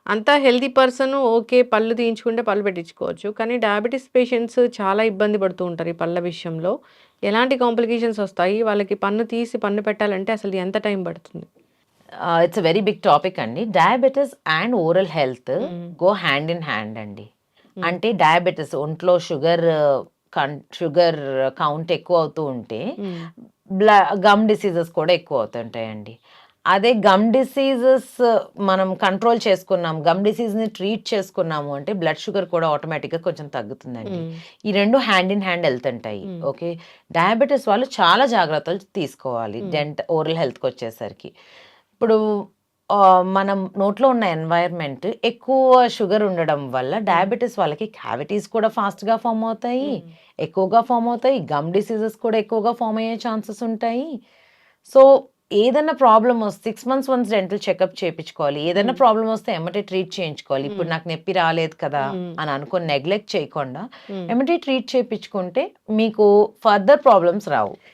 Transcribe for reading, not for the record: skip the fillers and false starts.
అంతా healthy person okay. పళ్ళు తీయించుకుంటే పళ్ళు పెట్టించుకోవచ్చు. కానీ డయాబెటిస్ పేషెంట్స్ చాలా ఇబ్బంది పడుతూ ఉంటారు ఈ పళ్ళ విషయంలో. ఎలాంటి కాంప్లికేషన్స్ ఒస్తాయి? వాళ్ళకి పన్ను తీసి పన్ను పెట్టాలంటే అసలు ఎంత టైం పడుతుంది? It's a very big topic అండి. Diabetes and oral health hmm. Go hand in hand అండి. హ్మ్. అంటే డయాబెటిస్ ఒంట్లో షుగర్ కౌంట్ ఎక్కువ అవుతూ ఉంటే హ్మ్. గమ్ డిసీజెస్ కూడా ఎక్కువ అవుతుంటాయండి. అదే గమ్ డిసీజెస్ మనం కంట్రోల్ చేసుకున్నాం, గమ్ డిసీజ్‌ని ట్రీట్ చేసుకున్నాము అంటే బ్లడ్ షుగర్ కూడా ఆటోమేటిక్‌గా కొంచెం తగ్గుతుందండి. హ్మ్. ఈ 2 హ్యాండ్ ఇన్ హ్యాండ్ ఎళ్తుంటాయి. హ్మ్. ఓకే. డయాబెటిస్ వాళ్ళు చాలా జాగ్రత్తలు తీసుకోవాలి. హ్మ్. ఓరల్ హెల్త్‌కొచ్చేసరికి. ఇప్పుడు మనం నోట్లో ఉన్న ఎన్వైర్న్‌మెంట్ ఎక్కువ షుగర్ ఉండడం వల్ల హ్మ్. డయాబెటిస్ వాళ్ళకి క్యావిటీస్ కూడా ఫాస్ట్‌గా ఫార్మ్ అవుతాయి. హ్మ్. ఎక్కువగా ఫార్మ్ అవుతాయి. గమ్ డిసీజెస్ కూడా ఎక్కువగా ఫార్మ్ అయ్యే ఛాన్సెస్ ఉంటాయి. సో, ఏదన్నా ప్రాబ్లమ్ వస్తే 6 మంత్స్ వన్స్ డెంటల్ చెకప్ చేపిచ్చుకోవాలి. ఏదన్నా హ్మ్. ప్రాబ్లమ్ వస్తే ఎమ్మటే ట్రీట్ చేయించుకోవాలి. ఇప్పుడు హ్మ్. నాకు నొప్పి రాలేదు కదా! హ్మ్. అని అనుకోని నెగ్లెక్ట్ చేయకుండా హ్మ్. ఎమ్మటే ట్రీట్ చేపిచ్చుకుంటే మీకు ఫర్దర్ ప్రాబ్లమ్స్ రావు.